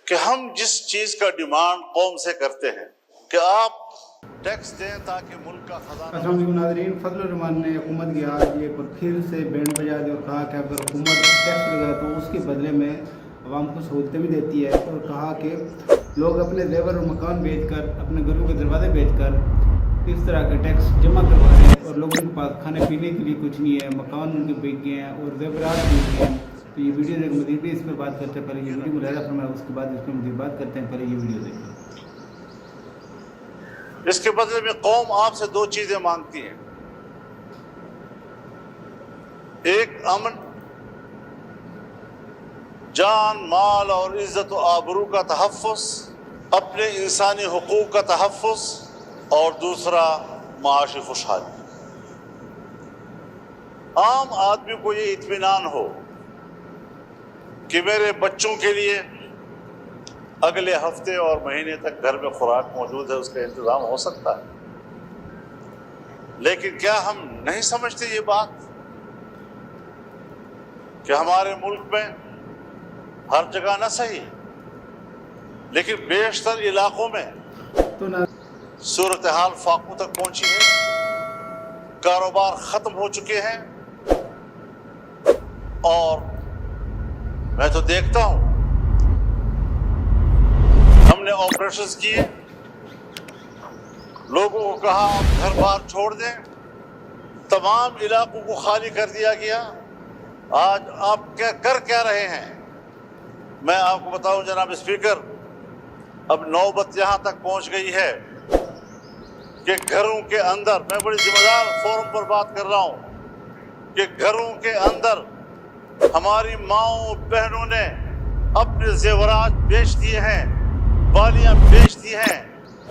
کہ ہم جس چیز کا ڈیمانڈ قوم سے کرتے ہیں کہ آپ ٹیکس دیں تاکہ ملک کا خزانہ. السلام علیکم ناظرین، فضل الرحمان نے حکومت کی آج ایک بار پھر سے بینڈ بجا دی اور کہا کہ اگر حکومت ٹیکس لگائے تو اس کے بدلے میں عوام کو سہولتیں بھی دیتی ہے، اور کہا کہ لوگ اپنے زیور اور مکان بیچ کر، اپنے گھروں کے دروازے بیچ کر اس طرح کے ٹیکس جمع کروا رہے ہیں، اور لوگوں کے پاس کھانے پینے کے لیے کچھ نہیں ہے، مکان ان کے بیچ گئے ہیں اور زیورات بیچ گئے ہیں. تو یہ ویڈیو دیکھ مزید بھی اس پر بات کرتے ہیں. پہلے یہ ویڈیو ملاحظہ فرمائیں، اس کے بعد اس پر مزید بات کرتے ہیں. پہلے یہ ویڈیو دیکھیں. اس کے بدلے میں قوم آپ سے دو چیزیں مانگتی ہیں: ایک امن، جان مال اور عزت و آبرو کا تحفظ، اپنے انسانی حقوق کا تحفظ، اور دوسرا معاشی خوشحالی. عام آدمی کو یہ اطمینان ہو کہ میرے بچوں کے لیے اگلے ہفتے اور مہینے تک گھر میں خوراک موجود ہے، اس کا انتظام ہو سکتا ہے. لیکن کیا ہم نہیں سمجھتے یہ بات کہ ہمارے ملک میں ہر جگہ نہ صحیح لیکن بیشتر علاقوں میں صورتحال فاقوں تک پہنچی ہے، کاروبار ختم ہو چکے ہیں، اور میں تو دیکھتا ہوں ہم نے آپریشنز کیے، لوگوں کو کہا آپ گھر بار چھوڑ دیں، تمام علاقوں کو خالی کر دیا گیا. آج آپ کیا رہے ہیں؟ میں آپ کو بتاؤں جناب اسپیکر، اب نوبت یہاں تک پہنچ گئی ہے کہ گھروں کے اندر، میں بڑی ذمہ دار فورم پر بات کر رہا ہوں، کہ گھروں کے اندر ہماری ماؤں بہنوں نے اپنے زیورات بیچ دیے ہیں، بالیاں بیچ دی ہیں،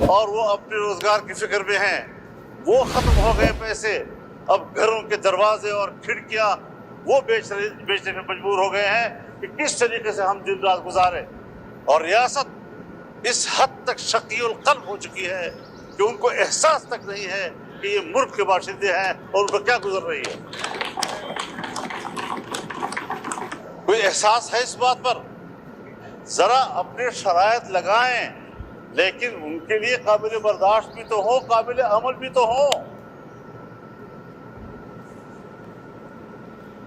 اور وہ اپنے روزگار کی فکر میں ہیں. وہ ختم ہو گئے پیسے، اب گھروں کے دروازے اور کھڑکیاں وہ بیچنے میں مجبور ہو گئے ہیں کہ کس طریقے سے ہم دن رات گزارے. اور ریاست اس حد تک شقی القلب ہو چکی ہے کہ ان کو احساس تک نہیں ہے کہ یہ ملک کے باشندے ہیں اور ان کو کیا گزر رہی ہے. کوئی احساس ہے اس بات پر؟ ذرا اپنے شرائط لگائیں، لیکن ان کے لیے قابل برداشت بھی تو ہو، قابل عمل بھی تو ہو.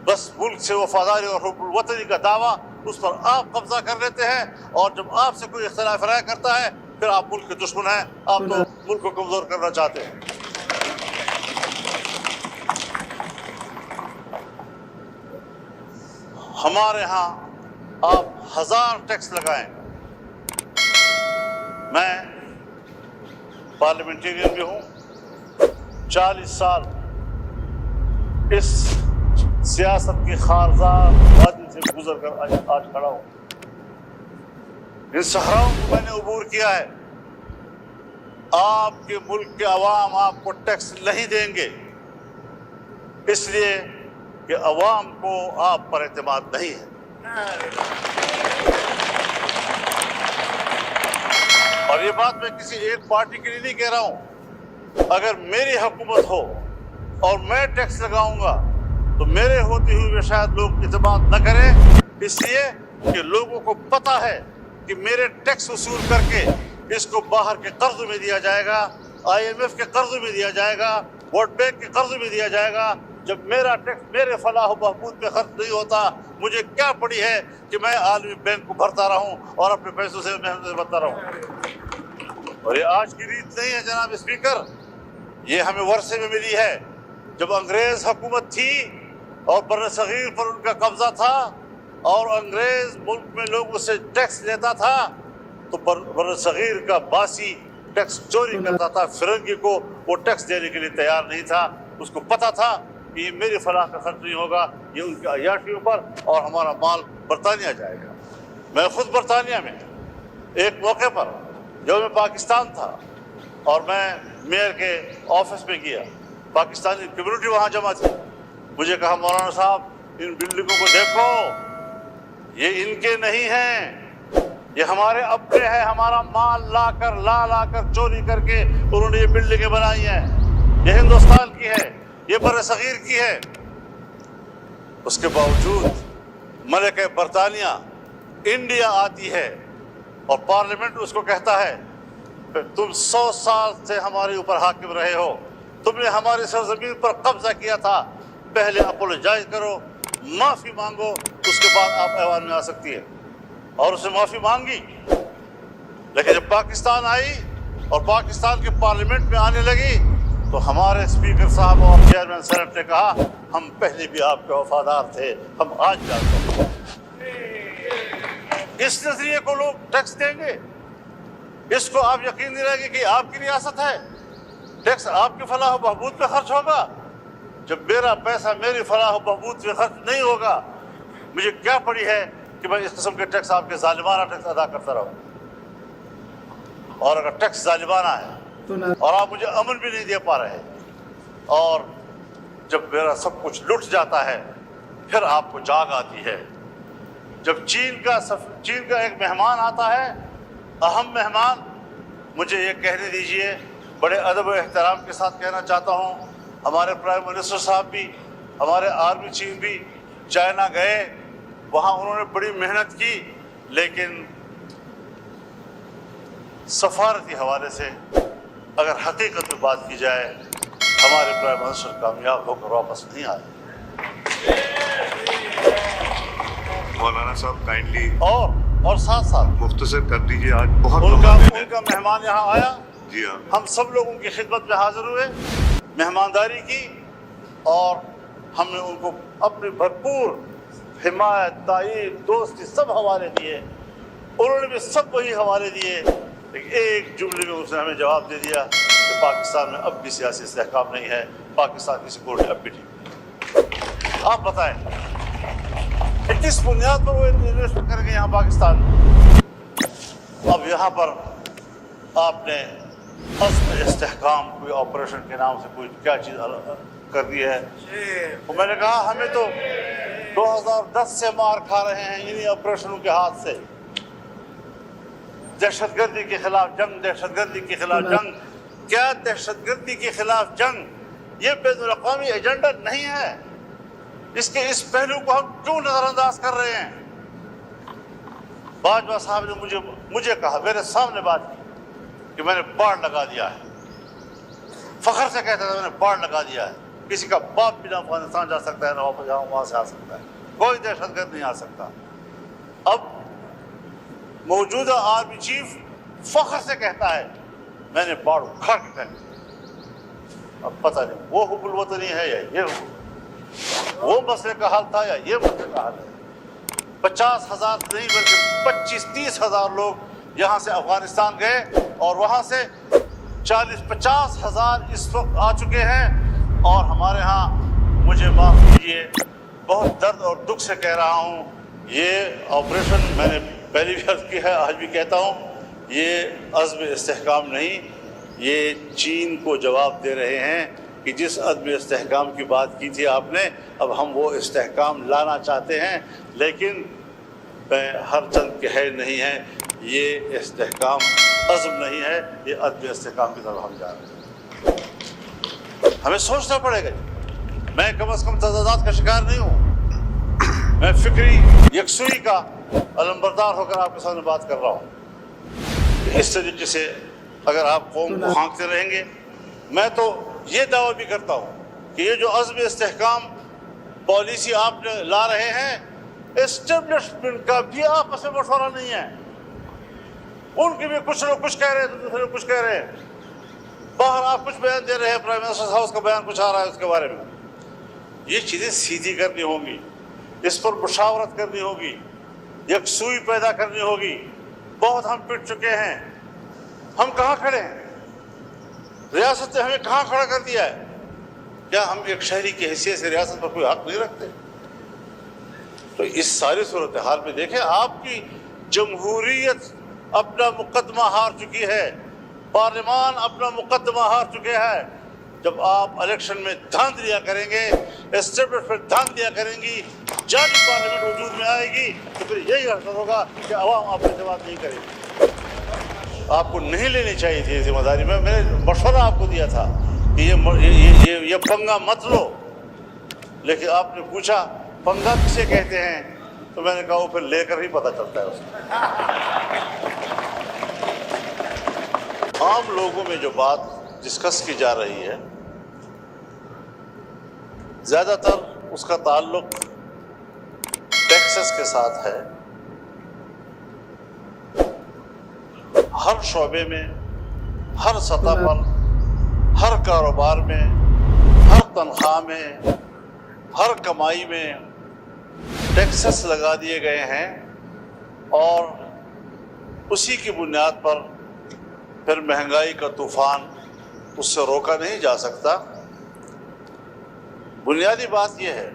بس ملک سے وفاداری اور حب الوطنی کا دعویٰ، اس پر آپ قبضہ کر لیتے ہیں، اور جب آپ سے کوئی اختلاف رائے کرتا ہے پھر آپ ملک کے دشمن ہیں، آپ تو ملک کو کمزور کرنا چاہتے ہیں. ہمارے ہاں آپ 1000 ٹیکس لگائیں. میں پارلیمنٹیرین بھی ہوں، 40 سال اس سیاست کی خارزار وادی سے گزر کر آج کھڑا ہوں. ان صحراؤں کو میں نے عبور کیا ہے. آپ کے ملک کے عوام آپ کو ٹیکس نہیں دیں گے، اس لیے کہ عوام کو آپ پر اعتماد نہیں ہے. اور یہ بات میں کسی ایک پارٹی کے لیے نہیں کہہ رہا ہوں. اگر میری حکومت ہو اور میں ٹیکس لگاؤں گا تو میرے ہوتے ہوئے شاید لوگ اعتماد نہ کریں، اس لیے کہ لوگوں کو پتہ ہے کہ میرے ٹیکس وصول کر کے اس کو باہر کے قرض میں دیا جائے گا، IMF کے قرض میں دیا جائے گا، ورلڈ بینک کے قرض میں دیا جائے گا. جب میرا ٹیکس میرے فلاح و بہبود پہ خرچ نہیں ہوتا، مجھے کیا پڑی ہے کہ میں عالمی بینک کو بھرتا رہوں اور اپنے پیسوں سے محنت سے بھرتا رہوں. اور یہ آج کی ریت نہیں ہے جناب اسپیکر، یہ ہمیں ورثے میں ملی ہے. جب انگریز حکومت تھی اور بر صغیر پر ان کا قبضہ تھا اور انگریز ملک میں لوگوں سے ٹیکس لیتا تھا تو بر صغیر کا باسی ٹیکس چوری کرتا تھا. فرنگی کو وہ ٹیکس دینے کے لیے تیار نہیں تھا. اس کو پتا تھا کہ یہ میری فلاح کا خرچ نہیں ہوگا، یہ ان کی عیاشیوں پر، اور ہمارا مال برطانیہ جائے گا. میں خود برطانیہ میں ایک موقع پر جب میں پاکستان تھا اور میں میئر کے آفس میں گیا، پاکستانی کمیونٹی وہاں جمع تھی. مجھے کہا مولانا صاحب ان بلڈنگوں کو دیکھو، یہ ان کے نہیں ہیں، یہ ہمارے اپنے ہیں. ہمارا مال لا کر چوری کر کے انہوں نے یہ بلڈنگیں بنائی ہیں. یہ ہندوستان کی ہے، یہ بر صغیر کی ہے. اس کے باوجود ملکہ برطانیہ انڈیا آتی ہے اور پارلیمنٹ اس کو کہتا ہے تم 100 سال سے ہمارے اوپر حاکم رہے ہو, تم نے ہماری سرزمین پر قبضہ کیا تھا, پہلے اپولوجائز کرو, معافی مانگو, اس کے بعد آپ ایوان میں آ سکتی ہے. اور اس نے معافی مانگی. لیکن جب پاکستان آئی اور پاکستان کے پارلیمنٹ میں آنے لگی تو ہمارے اسپیکر صاحب اور چیئرمین سینٹ نے کہا ہم پہلے بھی آپ کے وفادار تھے, ہم آج بھی آپ کے. اس نظریے کو لوگ ٹیکس دیں گے, اس کو آپ یقین دلائیں گے کہ آپ کی ریاست ہے, ٹیکس آپ کی فلاح و بہبود پہ خرچ ہوگا. جب میرا پیسہ میری فلاح و بہبود پہ خرچ نہیں ہوگا, مجھے کیا پڑی ہے کہ میں اس قسم کے ٹیکس, آپ کے ظالمانہ ٹیکس ادا کرتا رہوں. اور اگر ٹیکس ظالمانہ ہے اور آپ مجھے امن بھی نہیں دے پا رہے, اور جب میرا سب کچھ لٹ جاتا ہے پھر آپ کو جاگ آتی ہے. جب چین کا ایک مہمان آتا ہے, اہم مہمان, مجھے یہ کہنے دیجئے, بڑے ادب و احترام کے ساتھ کہنا چاہتا ہوں, ہمارے پرائم منسٹر صاحب بھی, ہمارے آرمی چیف بھی چائنا گئے, وہاں انہوں نے بڑی محنت کی, لیکن سفارتی حوالے سے اگر حقیقت میں بات کی جائے ہمارے پرائم منسٹر کامیاب ہو کر واپس نہیں آئے. مولانا صاحب کائنڈلی اور ساتھ ساتھ مختصر کر دیجیے, آج بہت ان کا مہمان یہاں آیا, جی ہاں, ہم سب لوگ ان کی خدمت میں حاضر ہوئے, مہمانداری کی, اور ہم نے ان کو اپنی بھرپور حمایت, تائید, دوستی سب حوالے دیے. انہوں نے بھی سب وہی حوالے دیے, لیکن ایک جملے میں اس نے ہمیں جواب دے دیا کہ پاکستان میں اب بھی سیاسی استحکام نہیں ہے, پاکستان کی سیکورٹی اب بھی ٹھیک. آپ بتائیں کس بنیاد پر وہ انویسٹمنٹ کریں گے یہاں پاکستان میں؟ اب یہاں پر آپ نے عزم استحکام کوئی آپریشن کے نام سے کوئی کیا چیز کر دی ہے. تو میں نے کہا ہمیں تو 2010 سے مار کھا رہے ہیں انہی آپریشنوں کے ہاتھ سے. دہشت گردی کے خلاف جنگ, دہشت گردی کے خلاف جنگ. کیا دہشت گردی کے خلاف جنگ یہ بین الاقوامی ایجنڈا نہیں ہے؟ اس کے اس پہلو کو ہم کیوں نظر انداز کر رہے ہیں؟ باجوہ صاحب نے مجھے کہا, میرے سامنے بات کی کہ میں نے باڑ لگا دیا ہے. فخر سے کہتا تھا میں نے باڑ لگا دیا ہے, کسی کا باپ بھی نہ افغانستان جا سکتا ہے نہ واپس وہاں سے آ سکتا ہے, کوئی دہشت گرد نہیں آ سکتا. اب موجودہ آرمی چیف فخر سے کہتا ہے میں نے باڑ اکھاڑ کے پھینک دیا. اب پتہ نہیں وہ حب الوطنی ہے یا یہ وہ مسئلے کا حل تھا یا یہ مسئلے کا حل ہے. 50,000 نہیں بلکہ 25-30,000 لوگ یہاں سے افغانستان گئے, اور وہاں سے 40-50,000 اس وقت آ چکے ہیں. اور ہمارے ہاں, مجھے معاف کیجیے, بہت درد اور دکھ سے کہہ رہا ہوں, یہ آپریشن میں نے پہلی بھی عرض کی ہے, آج بھی کہتا ہوں, یہ عزم استحکام نہیں, یہ چین کو جواب دے رہے ہیں کہ جس عدم استحکام کی بات کی تھی آپ نے, اب ہم وہ استحکام لانا چاہتے ہیں, لیکن ہر چند کے ہے نہیں ہے. یہ استحکام عزم نہیں ہے, یہ عدم استحکام کی طرف ہم جا رہے ہیں. ہمیں سوچنا پڑے گا. میں کم از کم تضادات کا شکار نہیں ہوں, میں فکری یکسوئی کا علمبردار ہو کر آپ کے سامنے بات کر رہا ہوں. اس طریقے سے اگر آپ قوم کو ہانکتے رہیں گے, میں تو یہ دعویٰ بھی کرتا ہوں کہ یہ جو عزم استحکام پالیسی آپ لا رہے ہیں, اسٹیبلشمنٹ کا بھی آپس میں مشورہ نہیں ہے. ان کی بھی کچھ لوگ کچھ کہہ رہے ہیں, دوسرے لوگ کچھ کہہ رہے ہیں. باہر آپ کچھ بیان دے رہے ہیں, پرائم منسٹر ہاؤس کا بیان کچھ آ رہا ہے اس کے بارے میں. یہ چیزیں سیدھی کرنی ہوں گی, اس پر مشاورت کرنی ہوگی, یکسوئی پیدا کرنی ہوگی. بہت ہم پٹ چکے ہیں. ہم کہاں کھڑے ہیں؟ ریاست نے ہمیں کہاں کھڑا کر دیا ہے؟ کیا ہم ایک شہری کی حیثیت سے ریاست پر کوئی حق نہیں رکھتے؟ تو اس ساری صورتحال میں دیکھیں, آپ کی جمہوریت اپنا مقدمہ ہار چکی ہے, پارلیمان اپنا مقدمہ ہار چکے ہیں. جب آپ الیکشن میں دھاندلیاں کریں گے, اسٹیبلشمنٹ دھاندلیاں کریں گی, جعلی پارلیمنٹ وجود میں آئے گی, تو پھر یہی حرکت ہوگا کہ عوام آپ کو اعتماد نہیں کرے گی. آپ کو نہیں لینی چاہیے تھی ذمہ داری. میں نے مشورہ آپ کو دیا تھا کہ یہ پنگا مت لو, لیکن آپ نے پوچھا پنگا کسے کہتے ہیں, تو میں نے کہا وہ پھر لے کر ہی پتہ چلتا ہے اس کو۔ عام لوگوں میں جو بات ڈسکس کی جا رہی ہے زیادہ تر اس کا تعلق ٹیکسز کے ساتھ ہے۔ ہر شعبے میں، ہر سطح پر، ہر کاروبار میں، ہر تنخواہ میں، ہر کمائی میں ٹیکسز لگا دیے گئے ہیں اور اسی کی بنیاد پر پھر مہنگائی کا طوفان اس سے روکا نہیں جا سکتا۔ بنیادی بات یہ ہے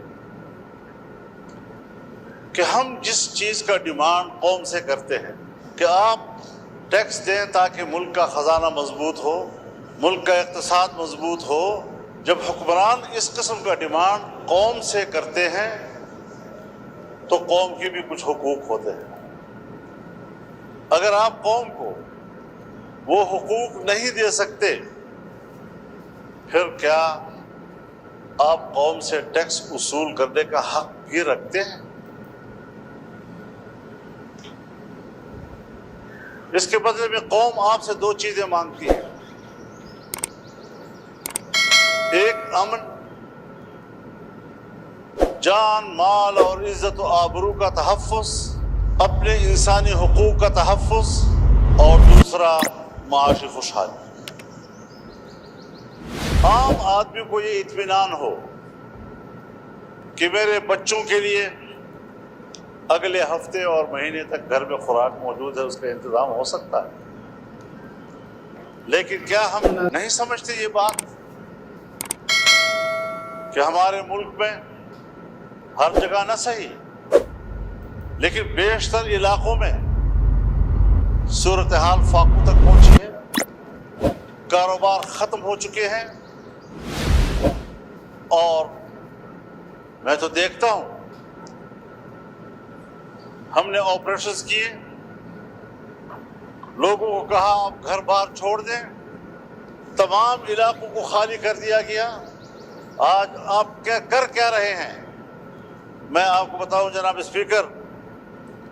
کہ ہم جس چیز کا ڈیمانڈ قوم سے کرتے ہیں کہ آپ ٹیکس دیں تاکہ ملک کا خزانہ مضبوط ہو، ملک کا اقتصاد مضبوط ہو، جب حکمران اس قسم کا ڈیمانڈ قوم سے کرتے ہیں تو قوم کے بھی کچھ حقوق ہوتے ہیں۔ اگر آپ قوم کو وہ حقوق نہیں دے سکتے پھر کیا آپ قوم سے ٹیکس وصول کرنے کا حق بھی رکھتے ہیں؟ اس کے بدلے میں قوم آپ سے دو چیزیں مانگتی ہے، ایک امن، جان، مال اور عزت و آبرو کا تحفظ، اپنے انسانی حقوق کا تحفظ، اور دوسرا معاشی خوشحالی۔ عام آدمی کو یہ اطمینان ہو کہ میرے بچوں کے لیے اگلے ہفتے اور مہینے تک گھر میں خوراک موجود ہے، اس کا انتظام ہو سکتا ہے۔ لیکن کیا ہم نہیں سمجھتے یہ بات کہ ہمارے ملک میں ہر جگہ نہ صحیح لیکن بیشتر علاقوں میں صورتحال فاقوں تک پہنچی ہے، کاروبار ختم ہو چکے ہیں، اور میں تو دیکھتا ہوں ہم نے آپریشنز کیے، لوگوں کو کہا آپ گھر بار چھوڑ دیں، تمام علاقوں کو خالی کر دیا گیا۔ آج آپ کیا رہے ہیں؟ میں آپ کو بتاؤں جناب اسپیکر،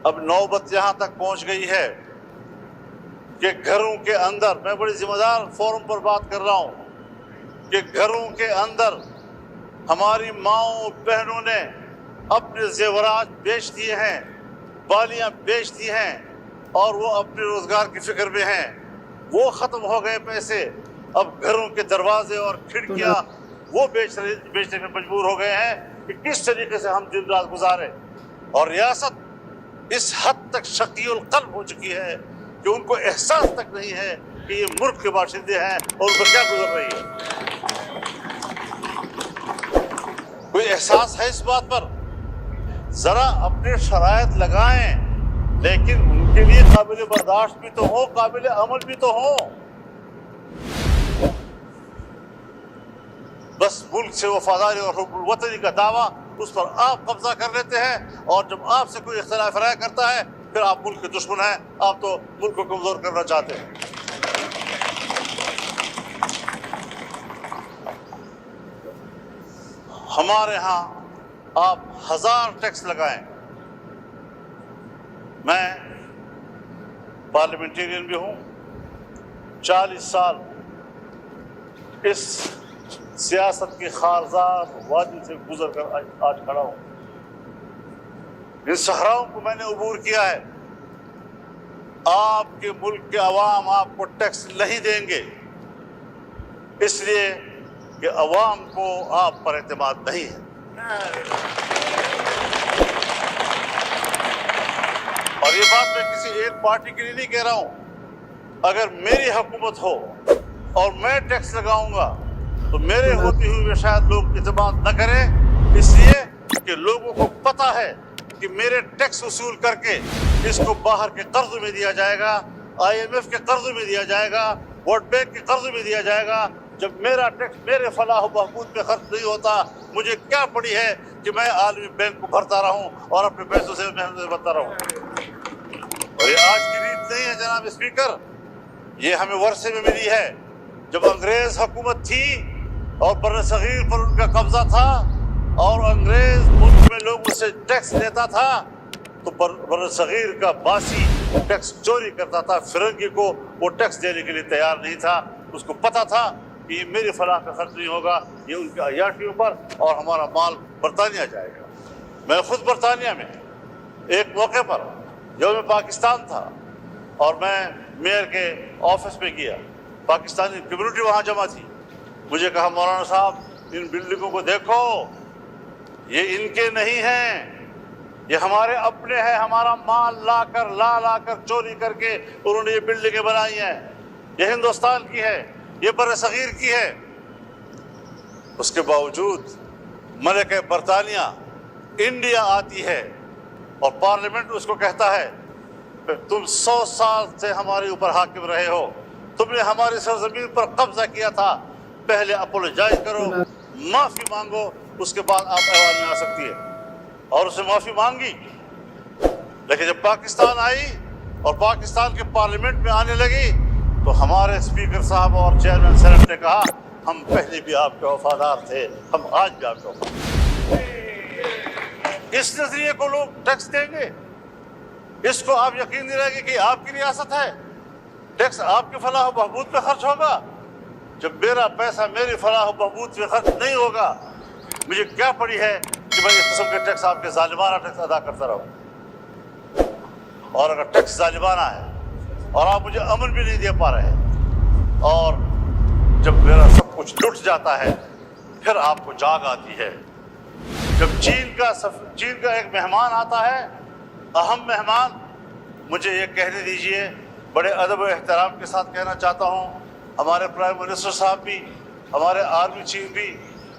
اب نوبت یہاں تک پہنچ گئی ہے کہ گھروں کے اندر، میں بڑی ذمہ دار فورم پر بات کر رہا ہوں، کہ گھروں کے اندر ہماری ماؤں بہنوں نے اپنے زیورات بیچ دیے ہیں، بالیاں بیچ دی ہیں، اور وہ اپنے روزگار کی فکر میں ہیں۔ وہ ختم ہو گئے پیسے، اب گھروں کے دروازے اور کھڑکیاں وہ بیچنے میں مجبور ہو گئے ہیں کہ کس طریقے سے ہم دن رات گزارے۔ اور ریاست اس حد تک شقی القلب ہو چکی ہے کہ ان کو احساس تک نہیں ہے کہ یہ ملک کے باشندے ہیں اور ان کو کیا گزر رہی ہے۔ کوئی احساس ہے اس بات پر؟ ذرا اپنے شرائط لگائیں، لیکن ان کے لیے قابل برداشت بھی تو ہو، قابل عمل بھی تو ہو۔ بس ملک سے وفاداری اور حب الوطنی کا دعویٰ، اس پر آپ قبضہ کر لیتے ہیں، اور جب آپ سے کوئی اختلاف رائے کرتا ہے پھر آپ ملک کے دشمن ہیں، آپ تو ملک کو کمزور کرنا چاہتے ہیں۔ ہمارے ہاں آپ 1000 ٹیکس لگائیں، میں پارلیمنٹیرین بھی ہوں، 40 سال اس سیاست کی خارزار وادی سے گزر کر آج کھڑا ہوں۔ ان صحراؤں کو میں نے عبور کیا ہے۔ آپ کے ملک کے عوام آپ کو ٹیکس نہیں دیں گے، اس لیے کہ عوام کو آپ پر اعتماد نہیں ہے۔ اور یہ بات میں کسی ایک پارٹی کے لیے نہیں کہہ رہا ہوں۔ اگر میری حکومت ہو اور میں ٹیکس لگاؤں گا تو میرے ہوتے ہوئے شاید لوگ اعتماد نہ کریں، اس لیے کہ لوگوں کو پتہ ہے کہ میرے ٹیکس وصول کر کے اس کو باہر کے قرض میں دیا جائے گا، IMF کے قرض میں دیا جائے گا، ورلڈ بینک کے قرض میں دیا جائے گا۔ جب میرا ٹیکس میرے فلاح و بہبود پہ خرچ نہیں ہوتا، مجھے کیا پڑی ہے کہ میں عالمی بینک کو بھرتا رہوں اور اپنے پیسوں سے محنت بھرتا رہوں۔ اور یہ آج کی ریت نہیں ہے جناب اسپیکر، یہ ہمیں ورثے میں ملی ہے۔ جب انگریز حکومت تھی اور بر صغیر پر ان کا قبضہ تھا اور انگریز ملک میں لوگوں سے ٹیکس لیتا تھا، تو بر صغیر کا باسی ٹیکس چوری کرتا تھا، فرنگی کو وہ ٹیکس دینے کے لیے تیار نہیں تھا، اس کو پتہ تھا کہ یہ میری فلاح کا خرچ نہیں ہوگا، یہ ان کے عیاشیوں پر، اور ہمارا مال برطانیہ جائے گا۔ میں خود برطانیہ میں ایک موقع پر یوم پاکستان تھا اور میں میئر کے آفس میں گیا، پاکستانی کمیونٹی وہاں جمع تھی، مجھے کہا مولانا صاحب ان بلڈنگوں کو دیکھو، یہ ان کے نہیں ہیں، یہ ہمارے اپنے ہیں، ہمارا مال لا کر چوری کر کے انہوں نے یہ بلڈنگیں بنائی ہیں، یہ ہندوستان کی ہے، یہ بر صغیر کی ہے۔ اس کے باوجود ملکہ برطانیہ انڈیا آتی ہے اور پارلیمنٹ اس کو کہتا ہے تم 100 سال سے ہمارے اوپر حاکم رہے ہو، تم نے ہماری سرزمین پر قبضہ کیا تھا، پہلے اپولوجائز کرو، معافی مانگو، اس کے بعد آپ ایوان میں آ سکتی ہے۔ اور اسے معافی مانگی، لیکن جب پاکستان آئی اور پاکستان کے پارلیمنٹ میں آنے لگی تو ہمارے اسپیکر صاحب اور چیئرمین سینٹ نے کہا ہم پہلے بھی آپ کے وفادار تھے، ہم آج بھی آپ کے وفادار ہیں۔ اس نظریے کو لوگ ٹیکس دیں گے، اس کو آپ یقین دلائیں گے کہ آپ کی ریاست ہے، ٹیکس آپ کی فلاح و بہبود پہ خرچ ہوگا؟ جب میرا پیسہ میری فلاح و بہبود پہ خرچ نہیں ہوگا، مجھے کیا پڑی ہے کہ میں اس قسم کے ٹیکس، آپ کے ظالمانہ ٹیکس ادا کرتا رہوں؟ اور اگر ٹیکس ظالمانہ ہے اور آپ مجھے امن بھی نہیں دے پا رہے، اور جب میرا سب کچھ لٹ جاتا ہے پھر آپ کو جاگ آتی ہے۔ جب چین کا ایک مہمان آتا ہے، اہم مہمان، مجھے یہ کہنے دیجئے، بڑے ادب و احترام کے ساتھ کہنا چاہتا ہوں، ہمارے پرائم منسٹر صاحب بھی، ہمارے آرمی چیف بھی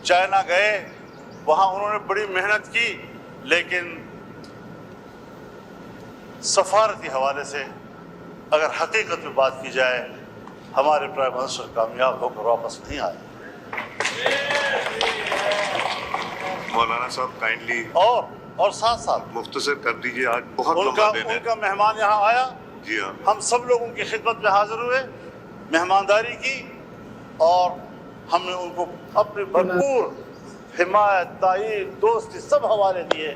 چائنا گئے، وہاں انہوں نے بڑی محنت کی، لیکن سفارتی حوالے سے اگر حقیقت میں بات کی جائے، ہمارے پرائم منسٹر کامیاب ہو کر واپس نہیں آئے۔ مولانا صاحب کائنڈلی اور ساتھ ساتھ مختصر کر دیجیے، آج بہت ان کا مہمان یہاں آیا، جی ہاں، ہم سب لوگ ان کی خدمت میں حاضر ہوئے، مہمانداری کی، اور ہم نے ان کو اپنی بھرپور حمایت، تائید، دوستی سب حوالے دیے،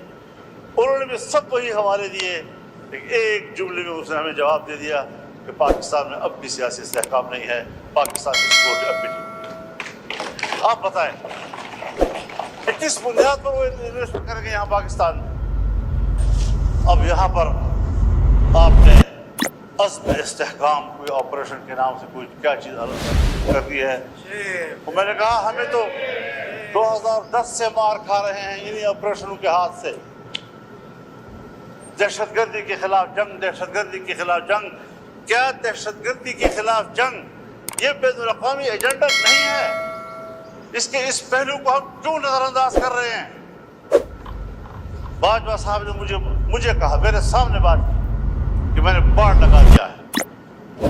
انہوں نے بھی سب وہی حوالے دیے، لیکن ایک جملے میں اس نے ہمیں جواب دے دیا کہ پاکستان میں اب بھی سیاسی استحکام نہیں ہے، پاکستان کی سپورٹ اب بھی نہیں۔ آپ بتائیں کہ کس بنیاد پر وہ انویسٹ کریں گے یہاں پاکستان میں؟ اب یہاں پر آپ نے عزم استحکام کوئی آپریشن کے نام سے کوئی کیا چیز الگ کر دی ہے؟ تو میں نے کہا ہمیں تو 2010 سے مار کھا رہے ہیں انہی آپریشنوں کے ہاتھ سے، دہشت گردی کے خلاف جنگ، دہشت گردی کے خلاف جنگ، کیا دہشت گردی کے خلاف جنگ یہ بین الاقوامی ایجنڈا نہیں ہے؟ اس کے اس پہلو کو ہم کیوں نظر انداز کر رہے ہیں؟ باجوہ صاحب نے مجھے کہا، میرے سامنے بات کی کہ میں نے باڑ لگا دیا ہے،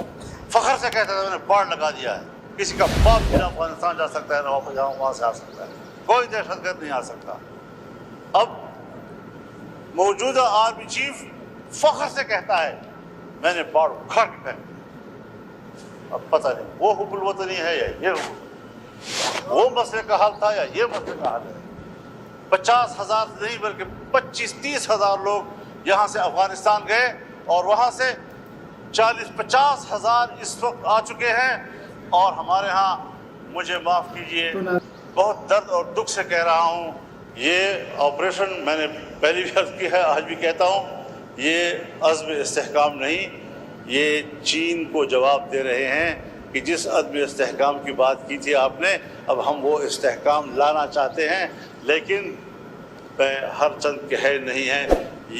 فخر سے کہتا تھا میں نے باڑ لگا دیا ہے، کسی کا باپ بھی نہ افغانستان جا سکتا ہے نہ واپس وہاں سے آ سکتا ہے، کوئی دہشت گرد نہیں آ سکتا۔ اب موجودہ آرمی چیف فخر سے کہتا ہے میں نے باڑ اکھاڑ کے پھینک، اب پتہ نہیں وہ حب الوطنی ہے یا یہ وہ مسئلے کا حل تھا یا یہ مسئلے کا حل ہے۔ 50,000 نہیں بلکہ 25-30 ہزار لوگ یہاں سے افغانستان گئے اور وہاں سے 40-50 ہزار اس وقت آ چکے ہیں، اور ہمارے ہاں، مجھے معاف کیجئے، بہت درد اور دکھ سے کہہ رہا ہوں، یہ آپریشن میں نے پہلی بھی عرض کی ہے، آج بھی کہتا ہوں، یہ عزم استحکام نہیں، یہ چین کو جواب دے رہے ہیں کہ جس عدم استحکام کی بات کی تھی آپ نے، اب ہم وہ استحکام لانا چاہتے ہیں، لیکن ہر چند کہے نہیں ہے،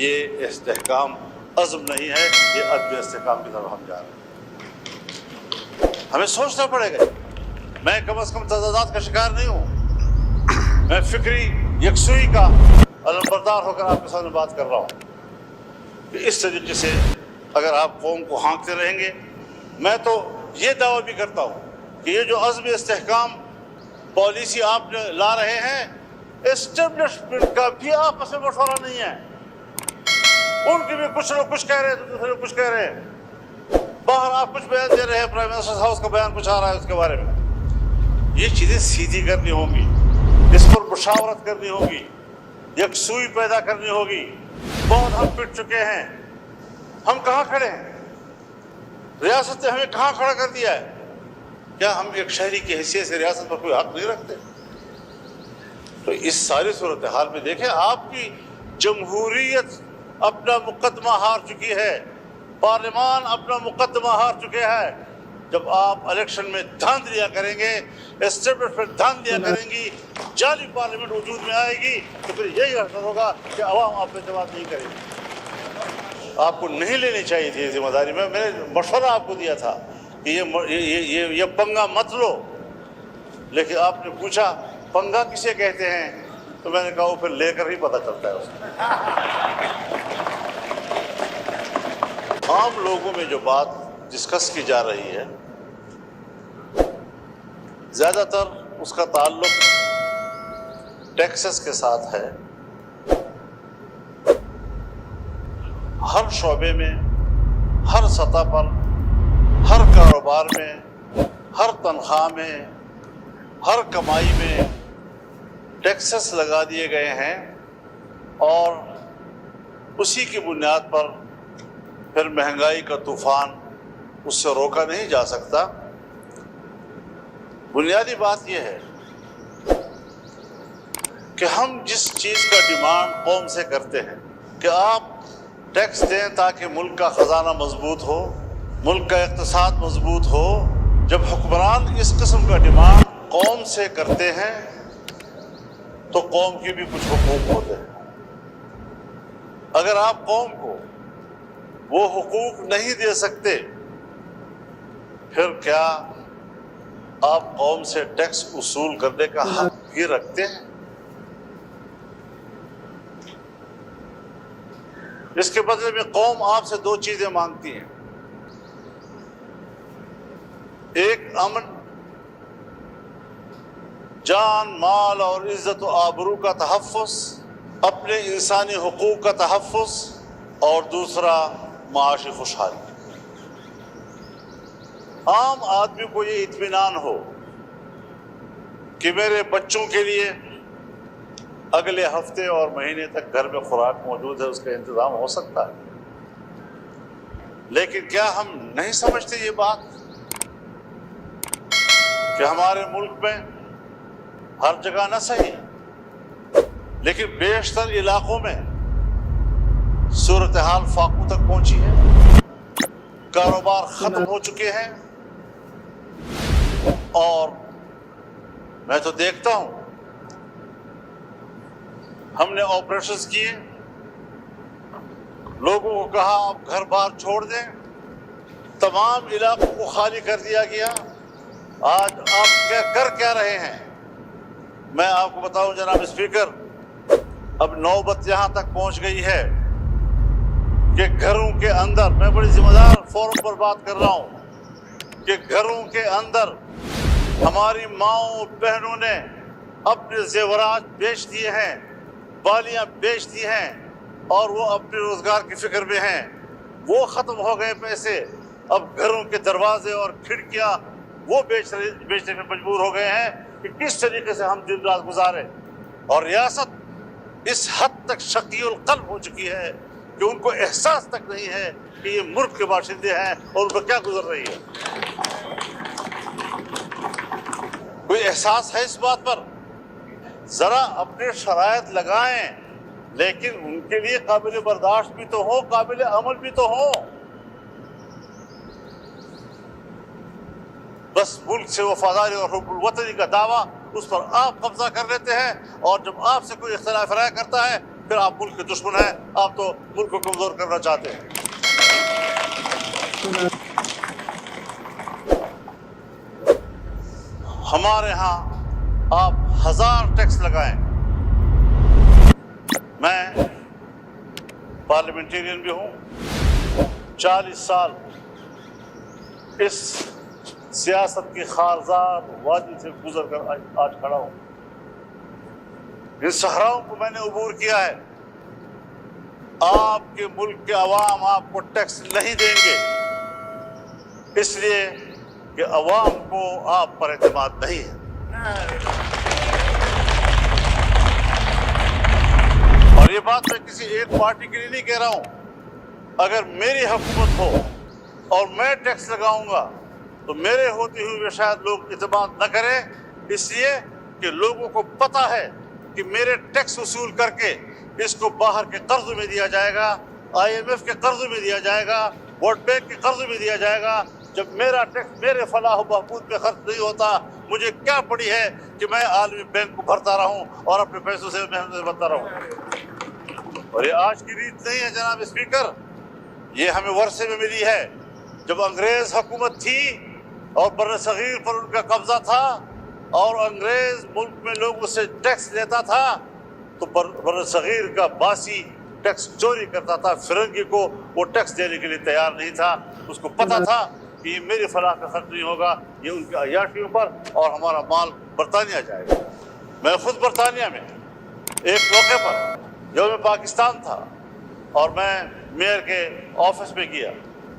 یہ استحکام عزم نہیں ہے، یہ عدم استحکام کی طرف ہم جا رہے ہیں۔ ہمیں سوچنا پڑے گا، میں کم از کم تضادات کا شکار نہیں ہوں، میں فکری یکسوئی کا علمبردار ہو کر آپ کے سامنے بات کر رہا ہوں کہ اس طریقے سے اگر آپ قوم کو ہانکتے رہیں گے، میں تو یہ دعویٰ بھی کرتا ہوں کہ یہ جو عزم استحکام پالیسی آپ لا رہے ہیں، اسٹیبلشمنٹ کا بھی آپس میں مشورہ نہیں ہے، ان کی بھی کچھ لوگ کچھ کہہ رہے ہیں، دوسرے لوگ کچھ کہہ رہے ہیں، باہر آپ کچھ بیان دے رہے ہیں، پرائم منسٹر ہاؤس کا بیان کچھ آ رہا ہے اس کے بارے میں۔ یہ چیزیں سیدھی کرنی ہوں گی، اس پر مشاورت کرنی ہوگی، یکسوئی پیدا کرنی ہوگی، بہت ہم پٹ چکے ہیں. ہم کہاں کھڑے ہیں؟ ریاست نے ہمیں کہاں کھڑا کر دیا ہے؟ کیا ہم ایک شہری کی حیثیت سے ریاست پر کوئی حق نہیں رکھتے؟ تو اس ساری صورتحال میں دیکھیں آپ کی جمہوریت اپنا مقدمہ ہار چکی ہے، پارلیمان اپنا مقدمہ ہار چکے ہیں. جب آپ الیکشن میں دھاندلیاں کریں گے، اسٹیبلشمنٹ دھاندلیاں کریں گی، جعلی پارلیمنٹ وجود میں آئے گی، تو پھر یہی حسرت ہوگا کہ عوام آپ پہ اعتماد نہیں کرے گی. آپ کو نہیں لینی چاہیے تھی ذمہ داری. میں نے مشورہ آپ کو دیا تھا کہ یہ پنگا مت لو، لیکن آپ نے پوچھا پنگا کسے کہتے ہیں، تو میں نے کہا وہ پھر لے کر ہی پتہ چلتا ہے اس میں. عام لوگوں میں جو بات ڈسکس کی جا رہی ہے زیادہ تر اس کا تعلق ٹیکسز کے ساتھ ہے. ہر شعبے میں، ہر سطح پر، ہر کاروبار میں، ہر تنخواہ میں، ہر کمائی میں ٹیکسز لگا دیے گئے ہیں، اور اسی کی بنیاد پر پھر مہنگائی کا طوفان اس سے روکا نہیں جا سکتا. بنیادی بات یہ ہے کہ ہم جس چیز کا ڈیمانڈ قوم سے کرتے ہیں کہ آپ ٹیکس دیں تاکہ ملک کا خزانہ مضبوط ہو، ملک کا اقتصاد مضبوط ہو، جب حکمران اس قسم کا ڈیمانڈ قوم سے کرتے ہیں تو قوم کے بھی کچھ حقوق ہوتے ہیں. اگر آپ قوم کو وہ حقوق نہیں دے سکتے، پھر کیا آپ قوم سے ٹیکس وصول کرنے کا حق بھی رکھتے ہیں؟ اس کے بدلے میں قوم آپ سے دو چیزیں مانگتی ہیں. ایک امن، جان، مال اور عزت و آبرو کا تحفظ، اپنے انسانی حقوق کا تحفظ، اور دوسرا معاشی خوشحالی. عام آدمی کو یہ اطمینان ہو کہ میرے بچوں کے لیے اگلے ہفتے اور مہینے تک گھر میں خوراک موجود ہے، اس کا انتظام ہو سکتا ہے. لیکن کیا ہم نہیں سمجھتے یہ بات کہ ہمارے ملک میں ہر جگہ نہ صحیح لیکن بیشتر علاقوں میں صورتحال فاقوں تک پہنچی ہے، کاروبار ختم ہو چکے ہیں، اور میں تو دیکھتا ہوں ہم نے آپریشنز کیے، لوگوں کو کہا آپ گھر بار چھوڑ دیں، تمام علاقوں کو خالی کر دیا گیا. آج آپ کیا رہے ہیں؟ میں آپ کو بتاؤں جناب اسپیکر، اب نوبت یہاں تک پہنچ گئی ہے کہ گھروں کے اندر، میں بڑی ذمہ دار فورم پر بات کر رہا ہوں، کہ گھروں کے اندر ہماری ماؤں بہنوں نے اپنے زیورات بیچ دیے ہیں، بالیاں بیچ دی ہیں، اور وہ اپنے روزگار کی فکر میں ہیں. وہ ختم ہو گئے پیسے، اب گھروں کے دروازے اور کھڑکیاں وہ بیچنے میں مجبور ہو گئے ہیں کہ کس طریقے سے ہم دن رات گزاریں. اور ریاست اس حد تک شقی القلب ہو چکی ہے کہ ان کو احساس تک نہیں ہے کہ یہ ملک کے باشندے ہیں اور ان پر کیا گزر رہی ہے. کوئی احساس ہے اس بات پر؟ ذرا اپنے شرائط لگائیں، لیکن ان کے لیے قابل برداشت بھی تو ہو، قابل عمل بھی تو ہو. بس ملک سے وفاداری اور حب الوطنی کا دعویٰ، اس پر آپ قبضہ کر لیتے ہیں، اور جب آپ سے کوئی اختلاف رائے کرتا ہے پھر آپ ملک کے دشمن ہیں، آپ تو ملک کو کمزور کرنا چاہتے ہیں. ہمارے ہاں آپ 1000 ٹیکس لگائیں. میں پارلیمنٹیرین بھی ہوں، 40 سال اس سیاست کی خارزار وادی سے گزر کر آج کھڑا ہوں. ان صحراؤں کو میں نے عبور کیا ہے. آپ کے ملک کے عوام آپ کو ٹیکس نہیں دیں گے، اس لیے کہ عوام کو آپ پر اعتماد نہیں ہے. اور اور یہ بات میں کسی ایک پارٹی کے لیے نہیں کہہ رہا ہوں. اگر میری حکومت ہو اور میں ٹیکس لگاؤں گا تو میرے ہوتے ہوئے بھی شاید لوگ اعتماد نہ کریں, اس لیے کہ لوگوں کو پتہ ہے کہ میرے ٹیکس وصول کر کے اس کو باہر کے قرض میں دیا جائے گا, IMF کے قرض میں دیا جائے گا, ورلڈ بینک کے قرض میں دیا جائے گا. جب میرا ٹیکس میرے فلاح و بہبود پہ خرچ نہیں ہوتا, مجھے کیا پڑی ہے کہ میں عالمی بینک کو بھرتا رہوں اور اپنے پیسوں سے محنت بنتا رہوں. اور یہ آج کی ریت نہیں ہے جناب اسپیکر, یہ ہمیں ورثے میں ملی ہے. جب انگریز حکومت تھی اور بر صغیر پر ان کا قبضہ تھا اور انگریز ملک میں لوگوں سے ٹیکس لیتا تھا تو بر صغیر کا باسی ٹیکس چوری کرتا تھا. فرنگی کو وہ ٹیکس دینے کے لیے تیار نہیں تھا. اس کو پتہ تھا کہ یہ میری فلاح کا خرچ نہیں ہوگا, یہ ان کی عیاشیوں پر اور ہمارا مال برطانیہ جائے گا. میں خود برطانیہ میں ایک موقع پر یوم پاکستان تھا اور میں میئر کے آفس میں گیا,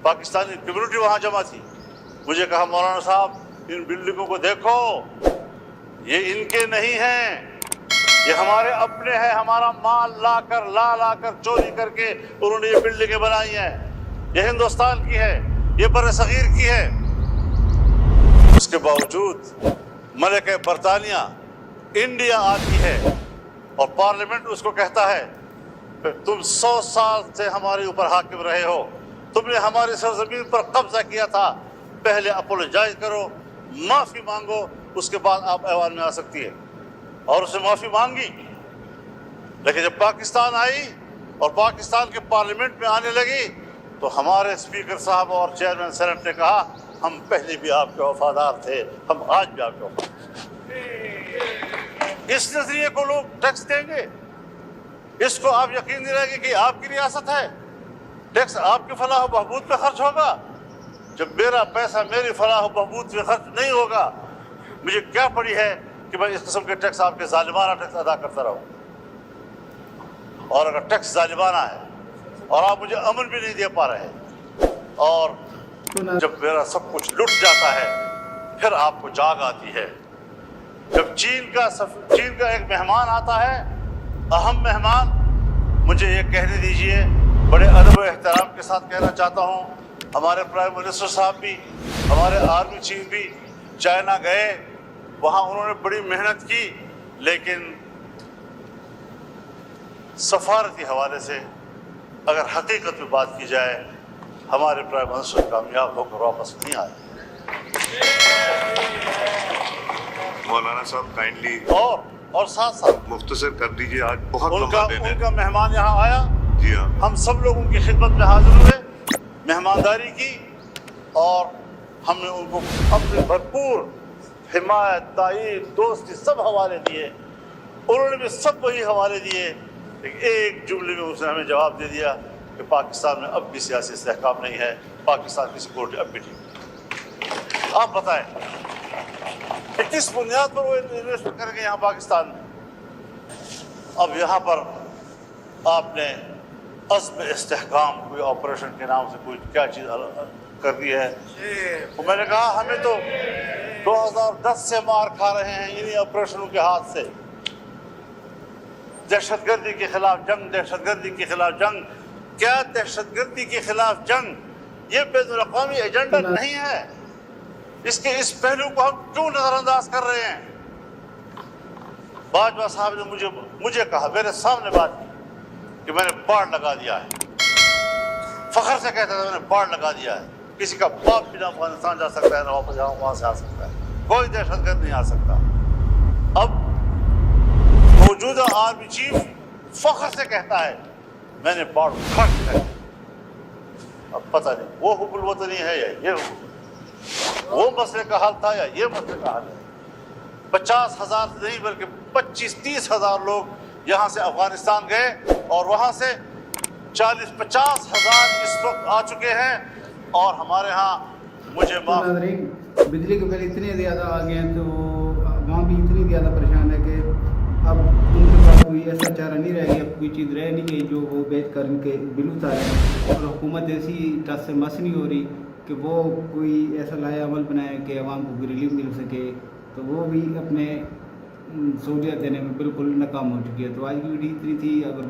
پاکستانی کمیونٹی وہاں جمع تھی. مجھے کہا مولانا صاحب ان بلڈنگوں کو دیکھو, یہ ان کے نہیں ہیں, یہ ہمارے اپنے ہیں. ہمارا مال لا کر چوری کر کے انہوں نے یہ بلڈنگیں بنائی ہیں. یہ ہندوستان کی ہے, یہ بر صغیر کی ہے. اس کے باوجود ملکہ برطانیہ انڈیا آتی ہے اور پارلیمنٹ اس کو کہتا ہے تم 100 سال سے ہمارے اوپر حاکم رہے ہو, تم نے ہماری سرزمین پر قبضہ کیا تھا, پہلے اپولوجائز کرو, معافی مانگو, اس کے بعد آپ ایوان میں آ سکتی ہے. اور اسے معافی مانگی. لیکن جب پاکستان آئی اور پاکستان کے پارلیمنٹ میں آنے لگی تو ہمارے اسپیکر صاحب اور چیئرمین سینٹ نے کہا ہم پہلے بھی آپ کے وفادار تھے, ہم آج بھی آپ کے وفادار ہیں. اس نظریے کو لوگ ٹیکس دیں گے, اس کو آپ یقین دلائیں گے کہ آپ کی ریاست ہے, ٹیکس آپ کی فلاح و بہبود پہ خرچ ہوگا. جب میرا پیسہ میری فلاح و بہبود پہ خرچ نہیں ہوگا, مجھے کیا پڑی ہے کہ میں اس قسم کے ٹیکس آپ کے ظالمانہ ٹیکس ادا کرتا رہوں. اور اگر ٹیکس ظالمانہ ہے اور آپ مجھے امن بھی نہیں دے پا رہے, اور جب میرا سب کچھ لٹ جاتا ہے پھر آپ کو جاگ آتی ہے. جب چین کا ایک مہمان آتا ہے, اہم مہمان, مجھے یہ کہنے دیجئے, بڑے ادب و احترام کے ساتھ کہنا چاہتا ہوں, ہمارے پرائم منسٹر صاحب بھی, ہمارے آرمی چیف بھی چائنا گئے, وہاں انہوں نے بڑی محنت کی, لیکن سفارتی حوالے سے اگر حقیقت میں بات کی جائے ہمارے پرائم منسٹر کامیاب ہو کر واپس نہیں آئے. مولانا صاحب کائنڈلی اور ساتھ مختصر کر دیجیے, آج بہت ان وقت دینے. کا مہمان یہاں آیا, جی ہاں, ہم سب لوگ ان کی خدمت میں حاضر ہوئے, مہمانداری کی, اور ہم نے ان کو اپنے بھرپور حمایت, تائید, دوستی سب حوالے دیے. انہوں نے بھی سب وہی حوالے دیے, لیکن ایک جملے میں اس نے ہمیں جواب دے دیا کہ پاکستان میں اب بھی سیاسی استحکام نہیں ہے, پاکستان کی سیکورٹی اب بھی ٹھیک. آپ بتائیں کہ کس بنیاد پر وہ انویسٹ کر گئے یہاں پاکستان میں؟ اب یہاں پر آپ نے عزم استحکام کوئی آپریشن کے نام سے کوئی کیا چیز کر دی ہے. تو میں نے کہا ہمیں تو 2010 سے مار کھا رہے ہیں انہی آپریشنوں کے ہاتھ سے. دہشت گردی کے خلاف جنگ, دہشت گردی کے خلاف جنگ. کیا دہشت گردی کے خلاف جنگ یہ بین الاقوامی ایجنڈا نہیں ہے؟ اس پہلو کو ہم کیوں نظر انداز کر رہے ہیں؟ باجوہ صاحب نے مجھے کہا, میرے سامنے بات کی کہ میں نے باڑ لگا دیا ہے. فخر سے کہتا تھا میں نے باڑ لگا دیا ہے, کسی کا باپ بھی نہ افغانستان جا سکتا ہے نہ واپس وہاں سے آ سکتا ہے, کوئی دہشت گرد نہیں آ سکتا. اب موجودہ آرمی چیف فخر سے کہتا ہے میں نے باڑ اٹھا دیا. اب پتہ نہیں وہ حب الوطنی ہے یا یہ وہ مسئلے کا حل تھا یا یہ مسئلے کا حل ہے. 50,000 سے نہیں بلکہ 25-30 ہزار لوگ یہاں سے افغانستان گئے اور وہاں سے 40-50 ہزار اس وقت آ چکے ہیں. اور ہمارے ہاں مجھے ناظرین بجلی کے بل اتنے زیادہ آ گئے ہیں تو وہاں بھی اتنی زیادہ پریشان ہے کہ اب ان کے پاس کوئی ایسا چارہ نہیں رہ گیا, کوئی چیز رہ نہیں گئی جو وہ بیچ کر ان کے بل اتاریں. اور حکومت ایسی ٹس سے مس نہیں ہو رہی کہ وہ کوئی ایسا لایا عمل بنائے کہ عوام کو کوئی ریلیف مل سکے, تو وہ بھی اپنے سہولیت دینے میں بالکل ناکام ہو چکی ہے. تو آج کی ویڈیو اتنی تھی. اگر